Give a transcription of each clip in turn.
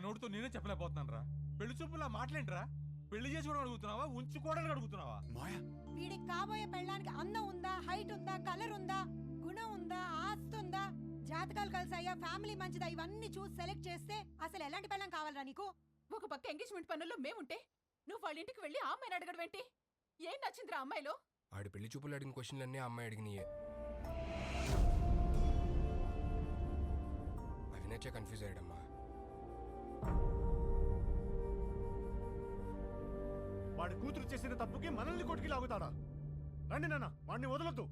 నోటితో నేనే చెప్పలేకపోతున్నాను రా. పెళ్లి చూపులా మాట్లాడరా? పెళ్లి చేసుకోవడం అడుగుతున్నావా, ఉంచుకోవడానికి అడుగుతున్నావా? మాయా, వీడికి కాబోయే పెళ్ళానికి అందం ఉందా, హైట్ ఉందా, కలర్ ఉందా, గుణం ఉందా, ఆస్తి ఉందా, జాతకాలు కలిసాయా, ఫ్యామిలీ మంచిదా, ఇవన్నీ చూసి సెలెక్ట్ చేస్తే అసలు ఎలాంటి పెళ్ళం కావాలరా నీకు? ఒక పక్క ఎంగేజ్మెంట్ పనుల్లో మేముంటే నువ్వు వాళ్ళ ఇంటికి వెళ్ళి ఆ అమ్మాయిని అడగడం ఏంటి? ఏం నచ్చిందిరా అమ్మాయిలో? ఆడి పెళ్లి చూపులు అడిగిన క్వశ్చన్లన్నీ ఆ అమ్మాయి అడిగినాయే. అవి నచ్చే కన్ఫ్యూజ్ అయ్యాడమ్మా. వాడి కూతురు చేసిన తప్పుకి మనల్ని కొట్టుకి లాగుతాడా? రండి నాన్న, వాడిని వదలొద్దు.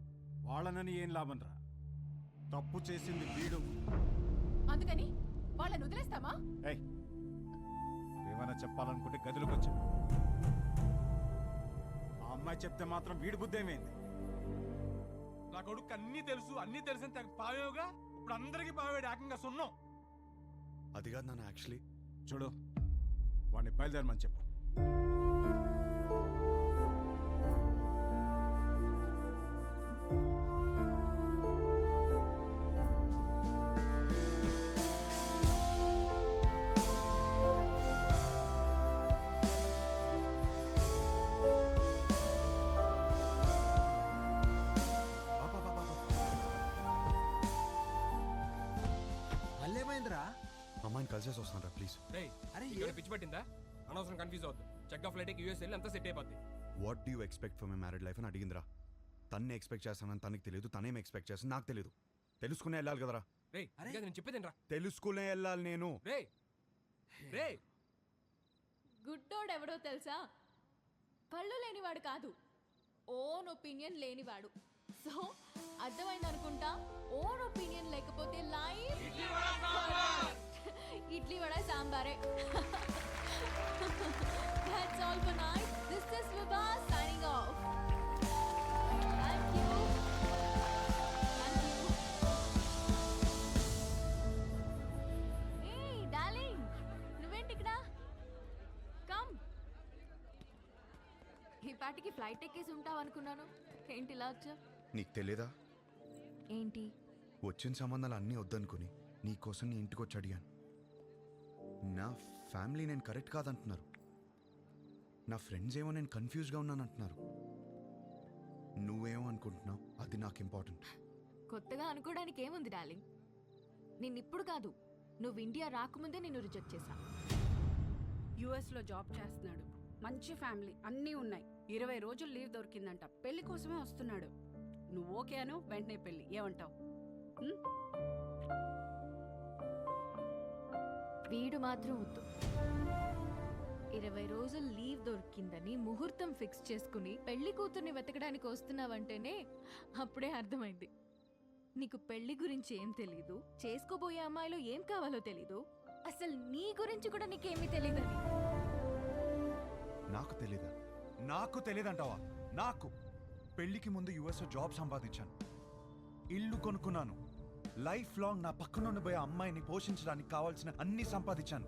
వాళ్ళనని ఏం లాభం రా? తప్పు చేసింది వీడు. అందుకని వాళ్ళని వదిలేస్తామా? ఏయ్, ఏమైనా చెప్పాలనుకుంటే గదిలోకి వచ్చా. ఆ అమ్మాయి చెప్తే మాత్రం వీడి బుద్ధి ఏమైంది? నా కొడుకు అన్నీ తెలుసని తెగ పావేవుగా. ఇప్పుడు అందరికి పావేడు ఏకంగా సున్నం. అది కాదు నాన్న, యాక్చువల్లీ చూడు, వాడిని బయలుదేరమని చెప్పు. అమ్మాయిని కలిసేసి వస్తాను ప్లీజ్. పిచ్చి పట్టిందా? అనవసరం కన్ఫ్యూజ్ అవుతుంది. చెక్ ఆఫ్ ఫ్లైట్ యూఎస్ వెళ్ళి అంతా సెట్ అయిపోద్ది. What do you expect for my married life అని అడిగిందిరా. తన్నే ఎక్స్పెక్ట్ చేస్తానని తనకి తెలియదు, తనేం ఎక్స్పెక్ట్ చేస్తాను నాకు తెలియదు. తెలుసుకునే వెళ్ళాలి కదరా. నేను చెప్పేదేనరా. తెలుసుకునే వెళ్ళాలి నేను. రే గుడ్డోడెవడో తెలుసా? కళ్ళు లేనివాడు కాదు, ఓన్ ఒపీనియన్ లేనివాడు. సో అర్థమైంది అనుకుంటా. ఓన్ ఒపీనియన్ లేకపోతే లైఫ్ ఇడ్లీ వడ సాంబారే. That's all for night. This is Vibha signing off. Thank you. Thank you. Hey darling, నువ్వేంటి ఇక్కడ? Come. ఈ పాటికి ఫ్లైట్ ఎక్కేసి ఉంటావు అనుకున్నాను. ఏంటి ఇలా వచ్చా? నీకు తెలియదా? ఏంటి? వచ్చిన సంబంధాలు అన్నీ వద్దనుకుని నీకోసం నీ ఇంటికి వచ్చి అడిగాను. నా ఫ్యామిలీ నేను కరెక్ట్ కాదంటున్నారు. నా ఫ్రెండ్స్ ఏమో నేను కన్ఫ్యూజ్గా ఉన్నాను అంటున్నారు. నువ్వేమో అనుకుంటున్నావు, అది నాకు ఇంపార్టెంట్. కొత్తగా అనుకోవడానికి ఏముంది డార్లింగ్. నిన్నిప్పుడు కాదు, నువ్వు ఇండియా రాకముందే నిన్ను రిజెక్ట్ చేశా. యుఎస్ లో జాబ్ చేస్తున్నాడు, మంచి ఫ్యామిలీ అన్నీ ఉన్నాయి. 20 రోజులు లీవ్ దొరికిందంట. పెళ్లి కోసమే వస్తున్నాడు. నువ్వు ఓకే అను, వెంటనే పెళ్లి. ఏమంటావు? వీడు మాత్రం వద్దు. 20 రోజులు లీవ్ దొరికిందని ముహూర్తం ఫిక్స్ చేసుకుని పెళ్లి కూతుర్ని వెతకడానికి వస్తున్నావంటేనే అప్పుడే అర్థమైంది నీకు పెళ్లి గురించి ఏం తెలీదు, చేసుకోబోయే అమ్మాయిలో ఏం కావాలో తెలీదు, అసలు నీ గురించి కూడా నీకేమీ తెలీదని. నాకు తెలీదా? నాకు తెలియదంటావా? నాకు పెళ్లికి ముందు యుఎస్ జాబ్ సంపాదించాను, ఇల్లు కొనుక్కున్నాను, లైఫ్ లాంగ్ నా పక్కన ఉండబోయే అమ్మాయిని పోషించడానికి కావాల్సిన అన్ని సంపాదించాను.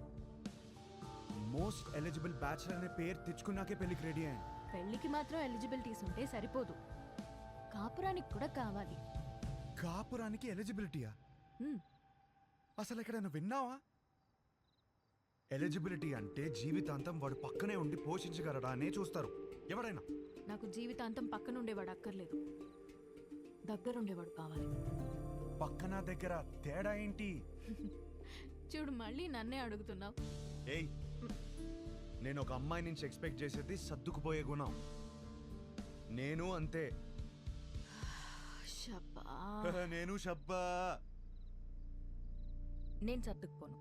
మోస్ట్ ఎలిజిబుల్ బ్యాచిలర్ అనే పేరు తెచ్చుకున్నాకే పెళ్లికి రెడీ అయ్యాను. పెళ్లికి మాత్రం ఎలిజిబిలిటీస్ ఉంటే సరిపోదు, కాపురానికి కూడా కావాలి. కాపురానికి ఎలిజిబిలిటీయా? అసలు ఎక్కడైనా విన్నావా? ఎలిజిబిలిటీ అంటే జీవితాంతం వాడు పక్కనే ఉండి పోషించగలడా అనే చూస్తారు ఎవరైనా. నాకు జీవితాంతం పక్కనుండేవాడు అక్కర్లేదు, దగ్గరుండేవాడు కావాలి. పక్కన దగ్గర తేడా ఏంటి? చూడు, మళ్ళీ నన్నే అడుగుతున్నావు. ఏయ్, నేను ఒక అమ్మాయి నుంచి ఎక్స్పెక్ట్ చేసేది సర్దుకుపోయే గుణం. నేను అంతే. నేను షబ్బా. నేను సర్దుకుపోను,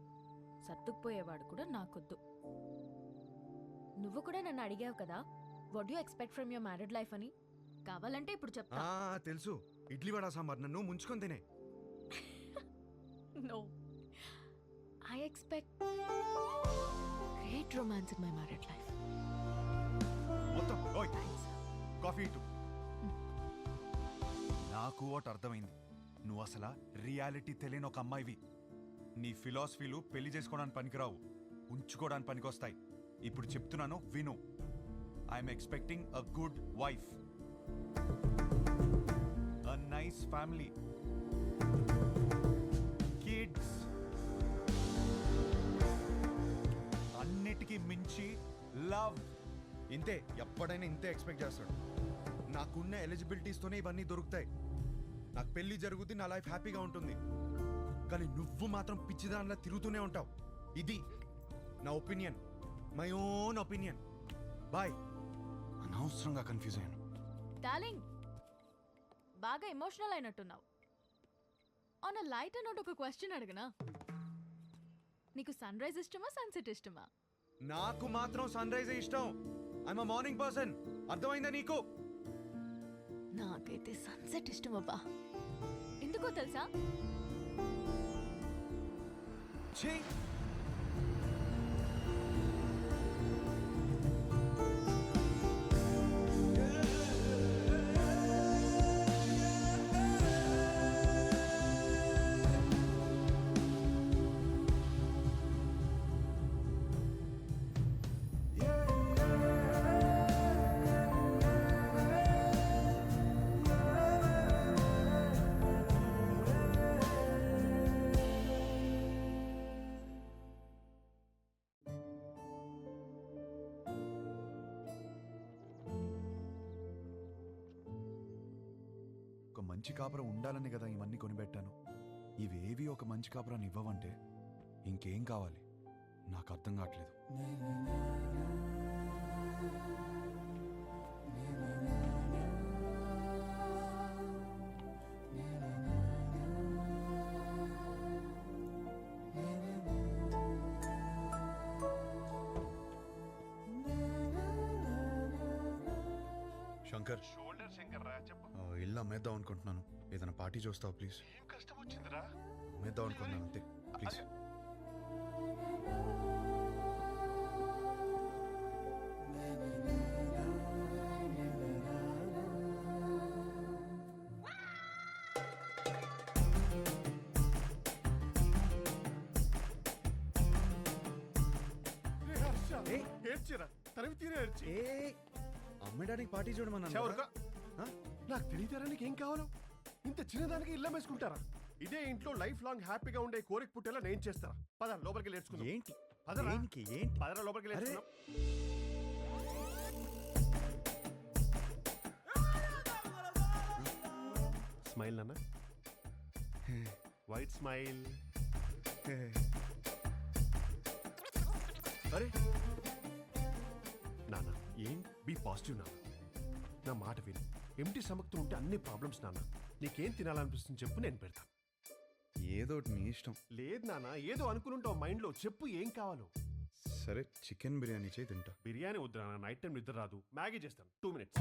సర్దుకుపోయేవాడు కూడా నాకొద్దు. నువ్వు కూడా నన్ను అడిగావు కదా, what you expect from your married life అని. కావాలంటే ఇప్పుడు చెప్తా. తెలుసు, ఇడ్లీ వడ సాంబార్ నన్ను ముంచుకొని తినే. No, I expect great romance in my married life. మొత్తం ఓయ్ కాఫీ ఇటు. నాకు ఒకటి అర్థమైంది, నువ్వు అసలు రియాలిటీ తెలియని ఒక అమ్మాయివి. నీ ఫిలాసఫీలు పెళ్లి చేసుకోవడానికి పనికిరావు, ఉంచుకోవడానికి పనికొస్తాయి. ఇప్పుడు చెప్తున్నాను విను. I'm expecting a good wife, a nice family, kids, love. ఇంతే, ఎప్పుడైనా ఇంతే ఎక్స్పెక్ట్ చేస్తాడు. నాకున్న ఎలిజిబిలిటీస్తోనే ఇవన్నీ దొరుకుతాయి. నాకు పెళ్లి జరుగుతుంది, నా లైఫ్ హ్యాపీగా ఉంటుంది. కానీ నువ్వు మాత్రం పిచ్చిదానిలా తిరుగుతూనే ఉంటావు. ఇది నా opinion, my own opinion. Bye. అనవసరంగా కన్ఫ్యూజ్ అయ్యాను. డార్లింగ్, బాగా ఎమోషనల్ అయినట్టున్నావు. ఆన్ అ లైటర్ నోట్ ఒక క్వశ్చన్ అడగనా? నీకు సన్ రైజ్ ఇష్టమా, సన్సెట్ ఇష్టమా? నాకు మాత్రం సన్ రైజ్ ఇష్టం. I'm a morning person. అర్థమైందా నీకు? నాకైతే సన్సెట్ ఇష్టం అబ్బా. ఎందుకో తెలుసా? ఛీ! ఒక మంచి కాపురం ఉండాలని కదా ఇవన్నీ కొనిపెట్టాను. ఇవేవి ఒక మంచి కాపురాన్ని ఇవ్వవంటే ఇంకేం కావాలి? నాకు అర్థం కావట్లేదు. శంకర్, షోల్డర్ శంకర్ రా, చెప్పు. ఇల్లు అమ్మేద్దాం అనుకుంటున్నాను. ఏదైనా పార్టీ చూస్తావు ప్లీజ్? ఏం కష్టం వచ్చిందిరా? అమ్మేద్దాం అనుకుంటున్నాను అంతే, ప్లీజ్. ఏడ్చిరా, తరివి తీరే ఏడ్చి. అమ్మడానికి పార్టీ చూడమన్నా. చవరుగా. నాకు తెలియతారా నీకేం కావాలో? ఇంత చిన్నదానికి ఇల్లు వేసుకుంటారా? ఇదే ఇంట్లో లైఫ్ లాంగ్ హ్యాపీగా ఉండే కోరిక పుట్టేలా నేను చేస్తారా? పద లోపలికి నేర్చుకుందాం. ఏంటి? పదరా. ఏంటి? ఏంటి? పదరా లోపలికి నేర్చుకుందాం. స్మైల్ నాన్న, వైట్ స్మైల్. అరే నాన్న ఏం బీ పాజిటివ్ నాన్న. నా మాట విను. ఎంటీ సమక్తో ఉంటే అన్ని ప్రాబ్లమ్స్ నాన్న. నీకేం తినాలనిపిస్తుంది చెప్పు, నేను పెడతాను. ఏదో ఒకటి నీ ఇష్టం. లేదు నాన్న, ఏదో అనుకుని మైండ్లో. చెప్పు ఏం కావాలో. సరే, చికెన్ బిర్యానీ చేయి, తింటా. బిర్యానీ వద్దు నాన్న, నైట్ టైం నిద్ర రాదు. మ్యాగీ చేస్తాను, 2 minutes.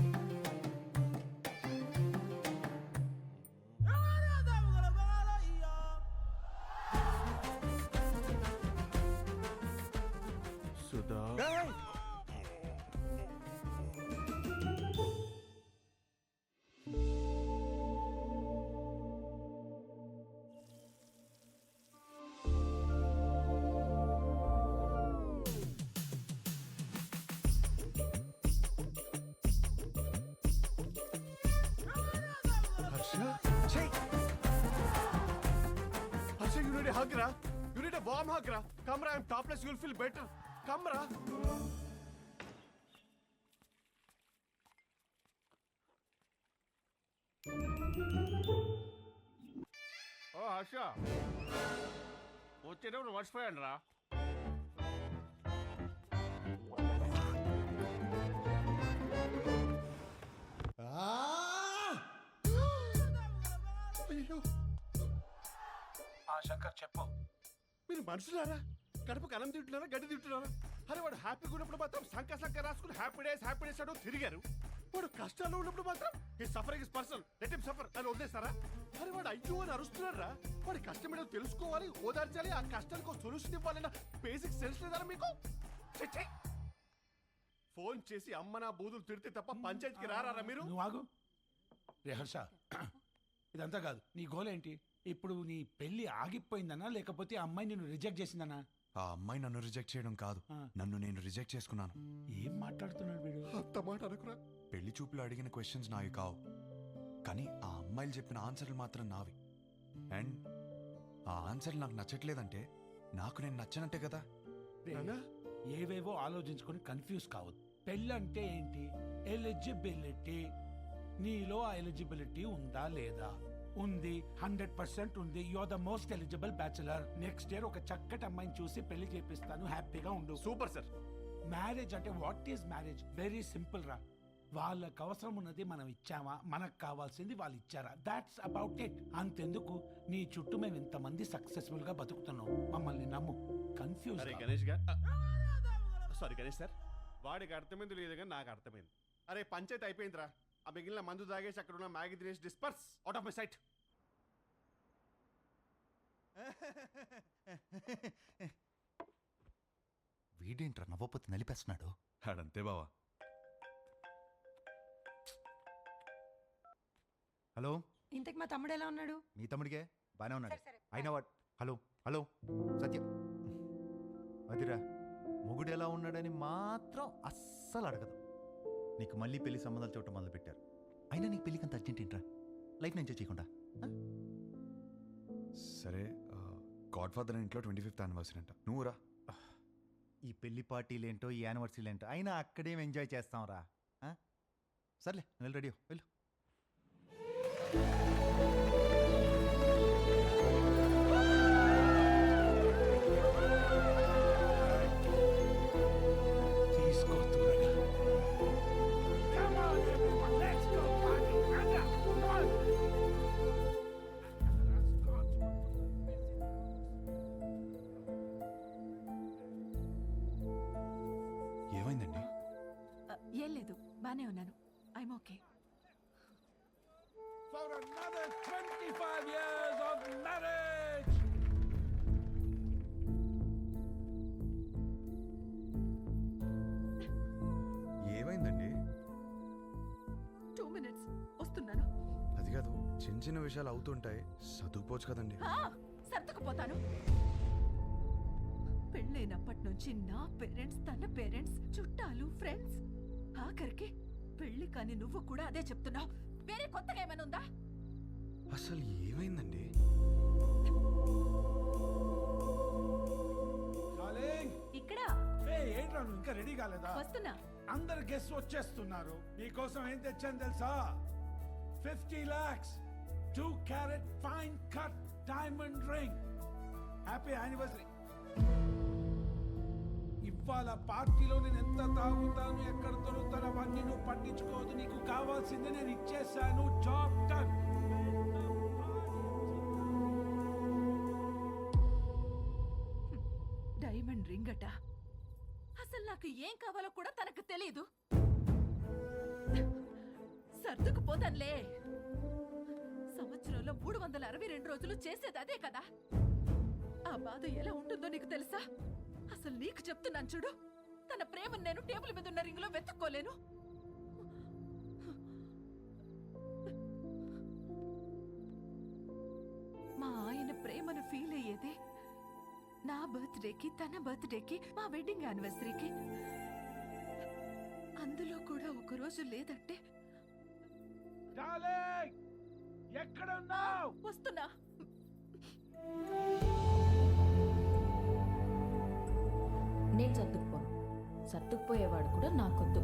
Sudha, Harsha, you need a hug, ra. You need a warm hug, ra. Come, ra. I'm topless. You'll feel better. Come, ra. Oh, Harsha. వచ్చేటప్పుడు మర్చిపోయాను రా. అయ్యో, శంకర్ చెప్పు. మీరు మనుషులారా? కడుపుకి అన్నం తింటున్నారా, గడ్డి తింటున్నారా? అరే వాడు హ్యాపీగా ఉన్నప్పుడు మాత్రం సంక రాసుకుని హ్యాపీ డేస్ అంటూ తిరిగారు. వాడు కష్టాల్లో ఉన్నప్పుడు మాత్రం ఈ suffering is personal, let him suffer అని వదిలేస్తారా? అరే వాడు అయ్యో అని అరుస్తున్నారా? వాడి కష్టం ఏంటో తెలుసుకోవాలి, ఓదార్చాలి, ఆ కష్టానికి ఒక సొల్యూషన్ ఇవ్వాలన్న బేసిక్ సెన్స్ లేదారా మీకు? ఛీ! ఫోన్ చేసి అమ్మ నా బూదులు తిడితే తప్ప పంచాయతీకి రారా మీరు? నువ్వు ఆగు. రే హర్ష, ఇదంతా కాదు. నీ గోల్ ఏంటి? ఇప్పుడు నీ పెళ్లి ఆగిపోయిందనా, లేకపోతే ఆ అమ్మాయి నిన్ను రిజెక్ట్ చేసిందనా? ఆ అమ్మాయి నన్ను రిజెక్ట్ చేయడం కాదు, నన్ను నేను రిజెక్ట్ చేసుకున్నాను. ఏం మాట్లాడుతున్నాడు వీడు? అంత మాట అనుకురా. పెళ్లి చూపులు అడిగిన క్వశ్చన్స్ నావి కావు, కానీ ఆ అమ్మాయిలు చెప్పిన ఆన్సర్లు మాత్రం నావి. అండ్ ఆ ఆన్సర్లు నాకు నచ్చట్లేదంటే నాకు నేను నచ్చనట్టే కదా. రే, ఏవేవో ఆలోచించుకొని కన్ఫ్యూజ్ కావద్దు. పెళ్ళంటే ఏంటి? ఎలిజిబిలిటీ. నీలో ఆ ఎలిజిబిలిటీ ఉందా లేదా? ఉంది, 100% ఉంది. You are the most eligible bachelor. Next year ఒక చక్కటి అమ్మాయిని చూసి పెళ్లి చేపిస్తాను, హ్యాపీగా ఉండు. Super sir. మ్యారేజ్ అంటే what is marriage? Very simple రా. వాళ్ళకి అవసరం ఉన్నది మనం ఇచ్చామా, మనకు కావాల్సింది వాళ్ళు ఇచ్చారా, దాట్స్ అబౌట్ ఇట్. అంతెందుకు, నీ చుట్టూ మేము ఇంతమంది సక్సెస్ఫుల్ గా బతుకుతున్నాం, మమ్మల్ని నమ్ము. కన్ఫ్యూజ్ అరే గణేష్ గారు, సారీ గణేష్ సార్, వాడికి అర్థమైంది లేదు కానీ నాకు అర్థమైంది. అరే పంచాయతీ అయిపోయిందిరా. ఆ మిగిలిన మందు తాగేసి అక్కడ ఉన్న మ్యాగీ తినేసి disperse out of my sight. వీడేంట్రా నవ్వపోతే నలిపేస్తున్నాడు. ఆడంతే బావా. హలో, ఇంతకు మా తమ్ముడు ఎలా ఉన్నాడు? మీ తమ్ముడికే బానే ఉన్నాడు. సరే, సరే. అయినా వాడు హలో హలో సత్యం అదిరా, మొగుడు ఎలా ఉన్నాడని మాత్రం అస్సలు అడగదు. నీకు మళ్ళీ పెళ్లి సంబంధాలు చూడటం మొదలు పెట్టారు. అయినా నీకు పెళ్ళికి అంత అర్జెంట్ ఏంట్రా? లైఫ్ ఎంజాయ్ చేయకుండా. సరే, గాడ్ ఫాదర్ ఇంట్లో 25th యానివర్సరీ అంట, నువ్వు రా. ఈ పెళ్లి పార్టీలు ఏంటో, ఈ యానివర్సరీలు ఏంటో, అయినా అక్కడేం ఎంజాయ్ చేస్తాం రా. సర్లే, నువ్వు రెడీ వెళ్ళు. తీసుకో త్వరగా. Come on, everyone, let's go party. Anda, come on. ఏమైందండి? ఏం లేదు, బానే ఉన్నాను. I'm okay. For another 25 years of marriage. ఏమైందండి? 2 minutes వస్తున్నాను. అది కాదు, చిన్న చిన్న విషయాలు అవుతుంటాయి, చదువుకోవచ్చు కదండి. సర్దుకుపోతాను. పెళ్ళైనప్పటి నుంచి నా పేరెంట్స్, తన పేరెంట్స్, చుట్టాలు, ఫ్రెండ్స్, ఆఖరికి పెళ్లి కాని నువ్వు కూడా అదే చెప్తున్నావు. వేరే కొత్తగా ఏమైనా ఉందా? అసలు ఏమైందండి? Darling, ఇక్కడ ఏంట్రా నువ్వు ఇంకా రెడీ కాలేదా? వస్తున్నా. అందరు గెస్ట్ వచ్చేస్తున్నారు. నీకోసం ఏం తెచ్చాను తెలుసా? 50 lakhs 2 carat fine cut diamond ring. Happy anniversary. ఇవాళ పార్టీలో నేను ఎంత తాగుతాను, ఎక్కడ దొరుకుతాను అవన్నీ నువ్వు పట్టించుకోవద్దు. నీకు కావాల్సింది నేను ఇచ్చేసాను. Job done. డైమండ్ రింగ్ అట. అసలు నాకు ఏం కావాలో కూడా తనకు తెలీదు. సర్దుకుపోతానులే. సంవత్సరంలో 362 రోజులు చేసేది అదే కదా. ఆ బాధ ఎలా ఉంటుందో నీకు తెలుసా? అసలు నీకు చెప్తున్నాను చూడు, తన ప్రేమను నేను టేబుల్ మీద ఉన్న రింగులో వెతుక్కోలేను. మా ఆయన ప్రేమను ఫీల్ అయ్యేదే నా బర్త్డేకి, తన బర్త్డేకి, మా వెడ్డింగ్ యానివర్సరీకి. అందులో కూడా ఒక రోజు లేదంటే డార్లింగ్, ఎక్కడ ఉన్నావు? వస్తున్నా. నేను సర్దుకుపోను. సర్దుకుపోయేవాడు కూడా నాకొద్దు.